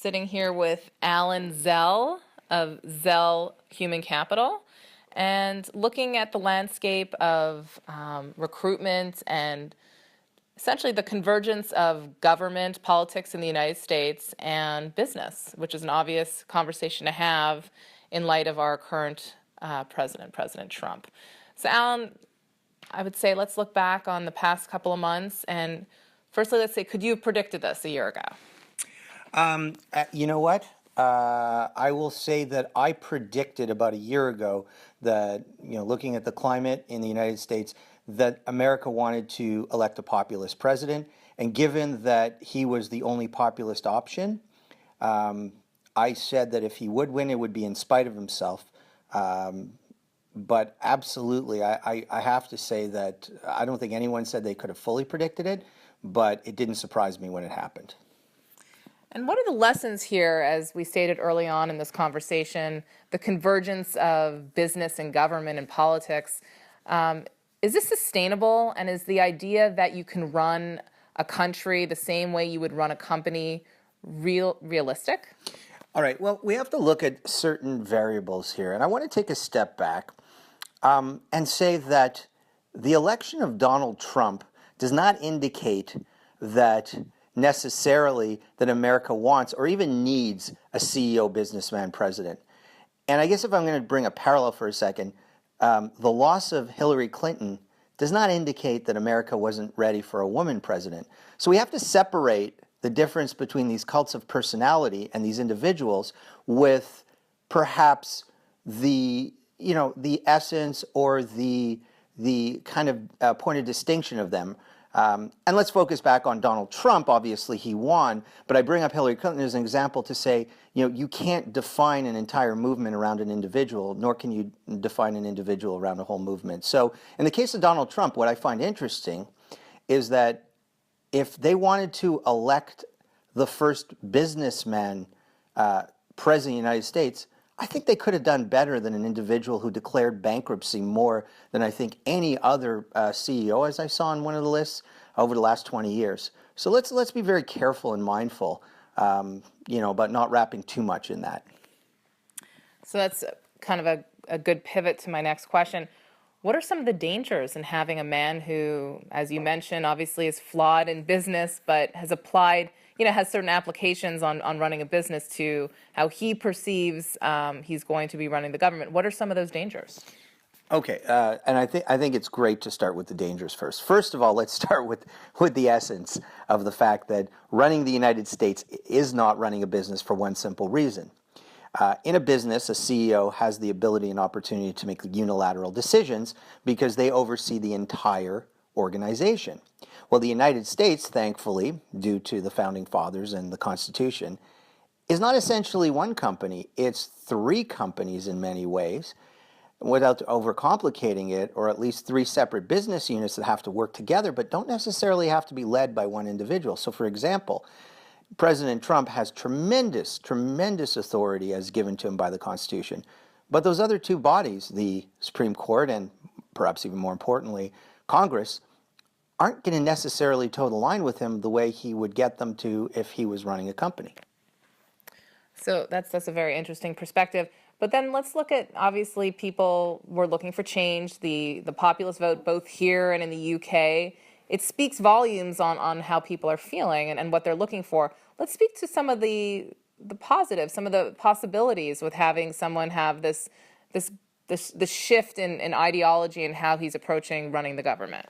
sitting here with Alan Zell of Zell Human Capital and looking at the landscape of recruitment and essentially the convergence of government, politics in the United States, and business, which is an obvious conversation to have in light of our current president, President Trump. So, Alan, I would say let's look back on the past couple of months. And firstly, let's say, could you have predicted this a year ago? You know what? I will say that I predicted about a year ago that, looking at the climate in the United States, that America wanted to elect a populist president. And given that he was the only populist option, I said that if he would win, it would be in spite of himself. But absolutely, I have to say that I don't think anyone said they could have fully predicted it, but it didn't surprise me when it happened. And what are the lessons here, as we stated early on in this conversation, the convergence of business and government and politics? Is this sustainable? And is the idea that you can run a country the same way you would run a company realistic? All right. Well, we have to look at certain variables here. And I want to take a step back and say that the election of Donald Trump does not indicate that necessarily that America wants or even needs a CEO, businessman, president. And I guess if I'm going to bring a parallel for a second, the loss of Hillary Clinton does not indicate that America wasn't ready for a woman president. So we have to separate the difference between these cults of personality and these individuals with perhaps the essence or the kind of point of distinction of them. And let's focus back on Donald Trump. Obviously, he won, but I bring up Hillary Clinton as an example to say, you can't define an entire movement around an individual, nor can you define an individual around a whole movement. So in the case of Donald Trump, what I find interesting is that if they wanted to elect the first businessman president of the United States, I think they could have done better than an individual who declared bankruptcy more than I think any other CEO, as I saw on one of the lists, over the last 20 years. So let's be very careful and mindful, about not wrapping too much in that. So that's kind of a good pivot to my next question. What are some of the dangers in having a man who, as you mentioned, obviously is flawed in business, but has applied, has certain applications on running a business to how he perceives he's going to be running the government? What are some of those dangers? Okay, and I think it's great to start with the dangers first. First of all, let's start with the essence of the fact that running the United States is not running a business for one simple reason. In a business, a CEO has the ability and opportunity to make unilateral decisions because they oversee the entire organization. Well, the United States, thankfully, due to the Founding Fathers and the Constitution, is not essentially one company. It's three companies in many ways, without overcomplicating it, or at least three separate business units that have to work together but don't necessarily have to be led by one individual. So, for example, President Trump has tremendous authority as given to him by the Constitution. But those other two bodies, the Supreme Court and perhaps even more importantly, Congress, aren't going to necessarily toe the line with him the way he would get them to if he was running a company. So that's a very interesting perspective. But then let's look at, obviously, people were looking for change, the populist vote both here and in the UK. It speaks volumes on how people are feeling and what they're looking for. Let's speak to some of the positives, some of the possibilities with having someone have this shift in ideology and how he's approaching running the government.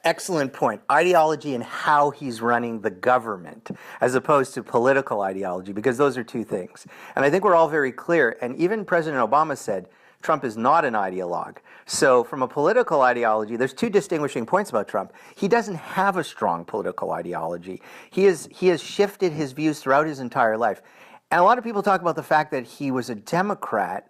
Excellent point. Ideology and how he's running the government, as opposed to political ideology, because those are two things. And I think we're all very clear, and even President Obama said, Trump is not an ideologue. So from a political ideology, there's two distinguishing points about Trump. He doesn't have a strong political ideology. He has shifted his views throughout his entire life. And a lot of people talk about the fact that he was a Democrat,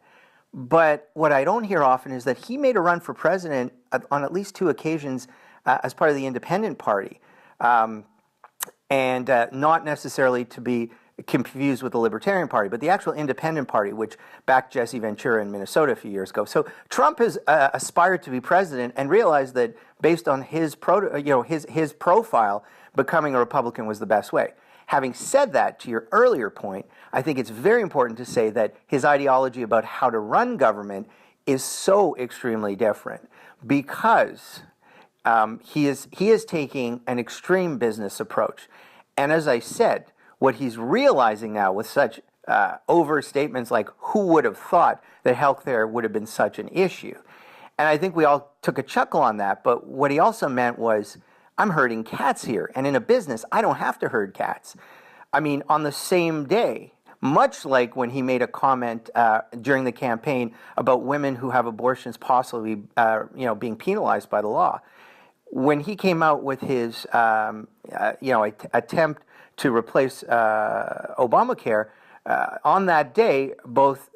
but what I don't hear often is that he made a run for president on at least two occasions as part of the Independent Party, and not necessarily to be confused with the Libertarian Party, but the actual Independent Party, which backed Jesse Ventura in Minnesota a few years ago. So Trump has aspired to be president and realized that based on his profile, becoming a Republican was the best way. Having said that, to your earlier point, I think it's very important to say that his ideology about how to run government is so extremely different because he is taking an extreme business approach. And as I said, what he's realizing now with such overstatements like, who would have thought that healthcare would have been such an issue? And I think we all took a chuckle on that, but what he also meant was, I'm herding cats here, and in a business, I don't have to herd cats. I mean, on the same day, much like when he made a comment during the campaign about women who have abortions possibly being penalized by the law, when he came out with his attempt to replace Obamacare, on that day, both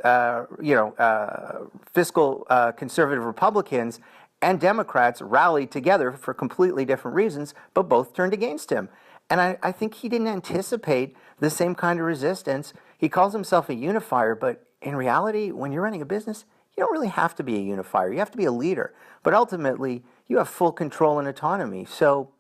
fiscal conservative Republicans and Democrats rallied together for completely different reasons, but both turned against him. And I think he didn't anticipate the same kind of resistance. He calls himself a unifier, but in reality, when you're running a business, you don't really have to be a unifier. You have to be a leader. But ultimately, you have full control and autonomy. So,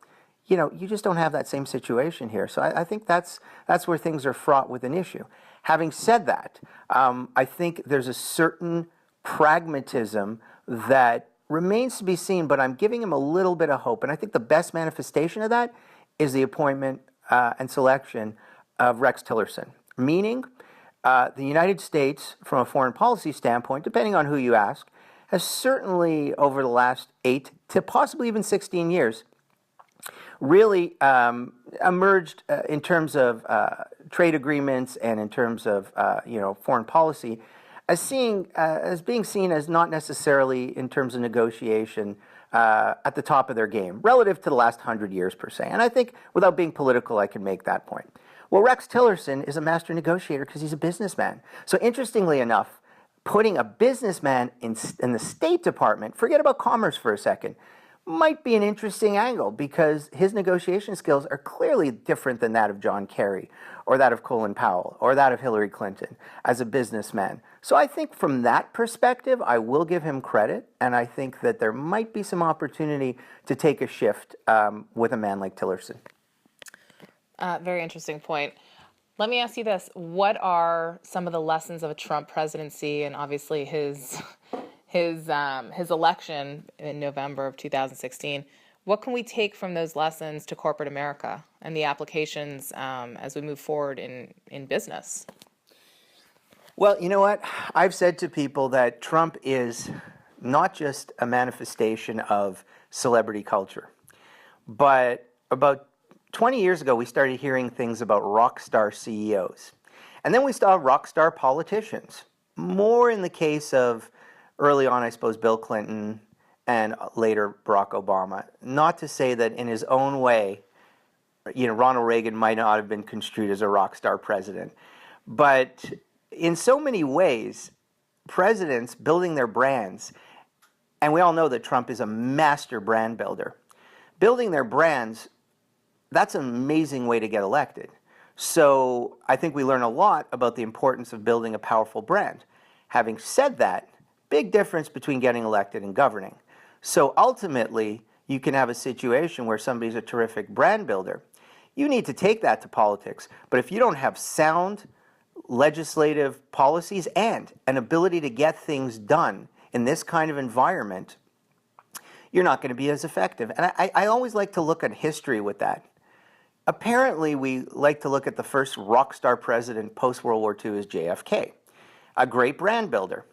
you just don't have that same situation here. So I think that's where things are fraught with an issue. Having said that, I think there's a certain pragmatism that remains to be seen, but I'm giving him a little bit of hope. And I think the best manifestation of that is the appointment and selection of Rex Tillerson, meaning the United States, from a foreign policy standpoint, depending on who you ask, has certainly over the last 8 to possibly even 16 years really emerged in terms of trade agreements and in terms of foreign policy as being seen as not necessarily in terms of negotiation at the top of their game relative to the last 100 years per se. And I think without being political, I can make that point. Well, Rex Tillerson is a master negotiator because he's a businessman. So interestingly enough, putting a businessman in the State Department, forget about commerce for a second, might be an interesting angle because his negotiation skills are clearly different than that of John Kerry or that of Colin Powell or that of Hillary Clinton as a businessman. So I think from that perspective, I will give him credit, and I think that there might be some opportunity to take a shift with a man like Tillerson. Very interesting point. Let me ask you this. What are some of the lessons of a Trump presidency and obviously his election in November of 2016? What can we take from those lessons to corporate America and the applications as we move forward in business? Well, you know what? I've said to people that Trump is not just a manifestation of celebrity culture, but about 20 years ago, we started hearing things about rock star CEOs. And then we saw rock star politicians, more in the case of early on, I suppose, Bill Clinton and later Barack Obama. Not to say that in his own way, Ronald Reagan might not have been construed as a rock star president. But in so many ways, presidents building their brands, and we all know that Trump is a master brand builder, building their brands, that's an amazing way to get elected. So I think we learn a lot about the importance of building a powerful brand. Having said that, big difference between getting elected and governing. So ultimately, you can have a situation where somebody's a terrific brand builder. You need to take that to politics. But if you don't have sound legislative policies and an ability to get things done in this kind of environment, you're not going to be as effective. And I always like to look at history with that. Apparently, we like to look at the first rock star president post-World War II as JFK, a great brand builder,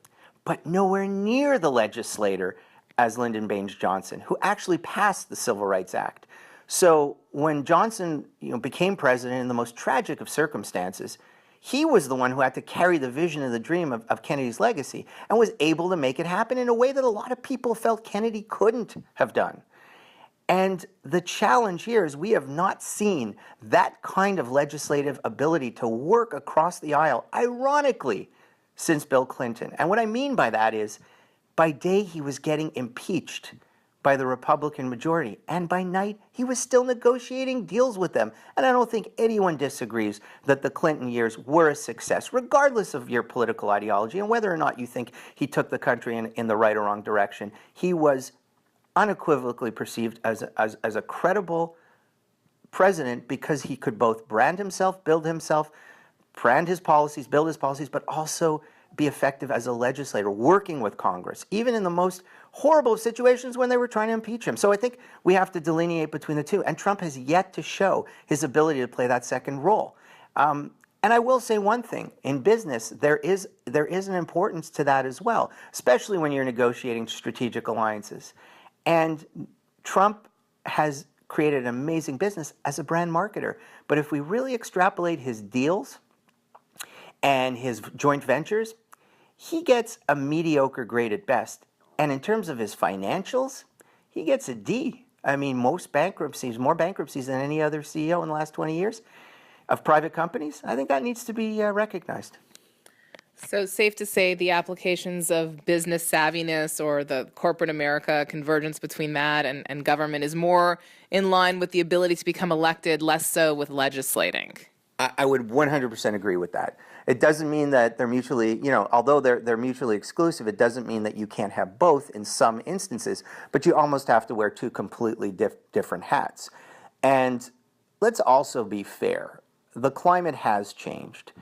but nowhere near the legislator as Lyndon Baines Johnson, who actually passed the Civil Rights Act. So when Johnson became president in the most tragic of circumstances, he was the one who had to carry the vision and the dream of Kennedy's legacy and was able to make it happen in a way that a lot of people felt Kennedy couldn't have done. And the challenge here is we have not seen that kind of legislative ability to work across the aisle, ironically, since Bill Clinton. And what I mean by that is, by day he was getting impeached by the Republican majority, and by night he was still negotiating deals with them. And I don't think anyone disagrees that the Clinton years were a success, regardless of your political ideology and whether or not you think he took the country in the right or wrong direction. He was unequivocally perceived as a credible president because he could both brand himself, brand his policies, build his policies, but also be effective as a legislator, working with Congress, even in the most horrible of situations when they were trying to impeach him. So I think we have to delineate between the two. And Trump has yet to show his ability to play that second role. And I will say one thing, in business, there is an importance to that as well, especially when you're negotiating strategic alliances. And Trump has created an amazing business as a brand marketer. But if we really extrapolate his deals and his joint ventures, he gets a mediocre grade at best. And in terms of his financials, he gets a D. I mean, more bankruptcies than any other CEO in the last 20 years of private companies. I think that needs to be recognized. So it's safe to say the applications of business savviness or the corporate America convergence between that and government is more in line with the ability to become elected, less so with legislating. I would 100% agree with that. It doesn't mean that they're mutually, although they're mutually exclusive, it doesn't mean that you can't have both in some instances, but you almost have to wear two completely different hats. And let's also be fair. The climate has changed.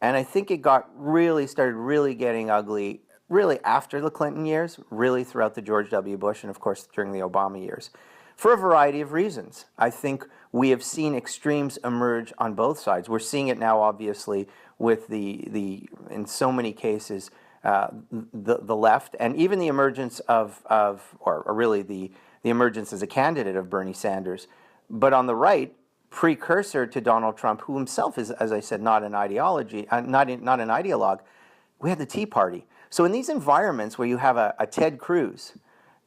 And I think it started really getting ugly really after the Clinton years, really throughout the George W. Bush, and of course during the Obama years, for a variety of reasons. I think we have seen extremes emerge on both sides. We're seeing it now, obviously, with the in so many cases, the left, and even the emergence or really the emergence as a candidate of Bernie Sanders. But on the right, precursor to Donald Trump, who himself is, as I said, not an ideologue, we had the Tea Party. So in these environments where you have a Ted Cruz,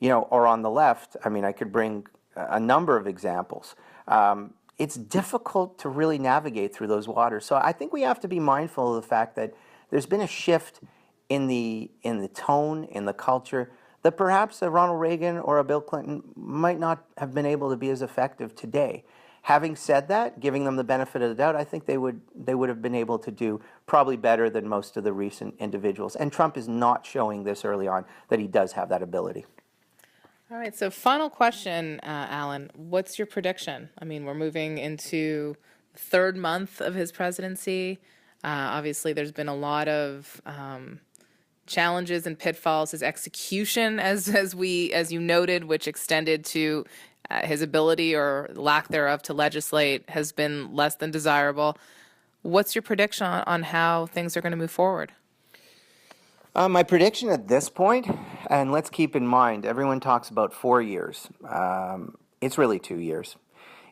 or on the left, I mean, I could bring a number of examples. It's difficult to really navigate through those waters. So I think we have to be mindful of the fact that there's been a shift in the tone, in the culture, that perhaps a Ronald Reagan or a Bill Clinton might not have been able to be as effective today. Having said that, giving them the benefit of the doubt, I think they would have been able to do probably better than most of the recent individuals. And Trump is not showing this early on that he does have that ability. All right, so final question, Alan. What's your prediction? I mean, we're moving into the third month of his presidency. Obviously, there's been a lot of challenges and pitfalls. His execution, as you noted, which extended to his ability or lack thereof to legislate, has been less than desirable. What's your prediction on how things are going to move forward? My prediction at this point, and let's keep in mind, everyone talks about 4 years. It's really 2 years.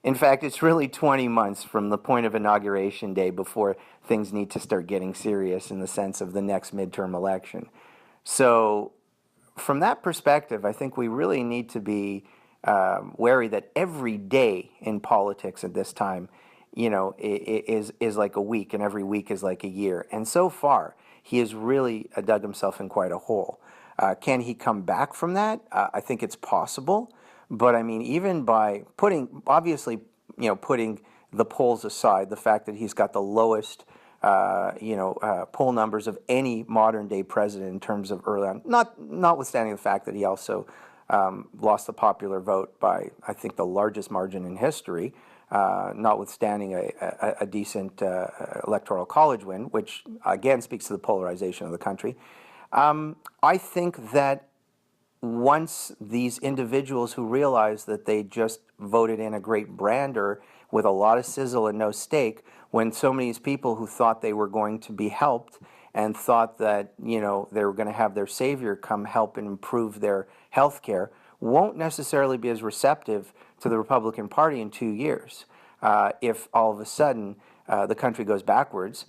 In fact, it's really 20 months from the point of inauguration day before things need to start getting serious in the sense of the next midterm election. So from that perspective, I think we really need to be wary that every day in politics at this time, is like a week, and every week is like a year. And so far, he has really dug himself in quite a hole. Can he come back from that? I think it's possible. But I mean, even by putting the polls aside, the fact that he's got the lowest, poll numbers of any modern day president in terms of early on, notwithstanding the fact that he also lost the popular vote by, I think, the largest margin in history, notwithstanding a decent electoral college win, which again speaks to the polarization of the country. I think that once these individuals who realize that they just voted in a great brander with a lot of sizzle and no steak, when so many people who thought they were going to be helped and thought that they were going to have their savior come help and improve their health care, won't necessarily be as receptive to the Republican Party in 2 years. If all of a sudden the country goes backwards,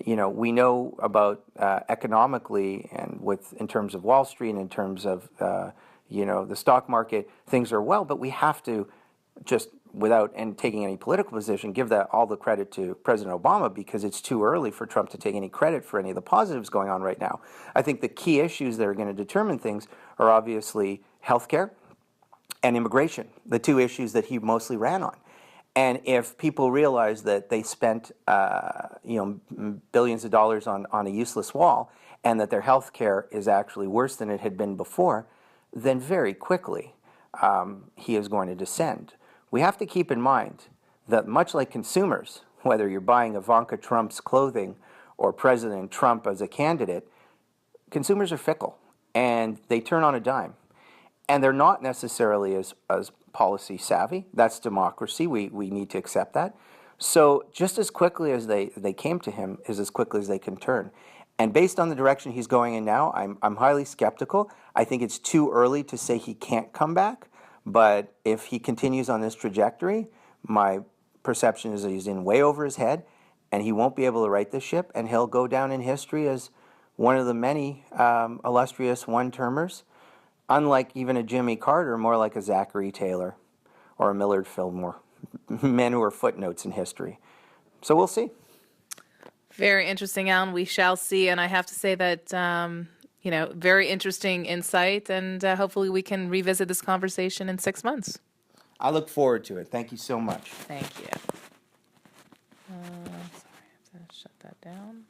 we know about economically and in terms of Wall Street and in terms of the stock market, things are well, but we have to just, without taking any political position, give all the credit to President Obama, because it's too early for Trump to take any credit for any of the positives going on right now. I think the key issues that are going to determine things are obviously healthcare and immigration, the two issues that he mostly ran on. And if people realize that they spent billions of dollars on a useless wall, and that their health care is actually worse than it had been before, then very quickly he is going to descend. We have to keep in mind that much like consumers, whether you're buying Ivanka Trump's clothing or President Trump as a candidate, consumers are fickle and they turn on a dime. And they're not necessarily as policy savvy. That's democracy. We need to accept that. So just as quickly as they came to him is as quickly as they can turn. And based on the direction he's going in now, I'm highly skeptical. I think it's too early to say he can't come back. But if he continues on this trajectory, my perception is that he's in way over his head and he won't be able to right the ship, and he'll go down in history as one of the many illustrious one-termers, unlike even a Jimmy Carter, more like a Zachary Taylor or a Millard Fillmore, men who are footnotes in history. So we'll see. Very interesting, Alan. We shall see. And I have to say that, very interesting insight. And hopefully we can revisit this conversation in 6 months. I look forward to it. Thank you so much. Thank you. Sorry, I have to shut that down.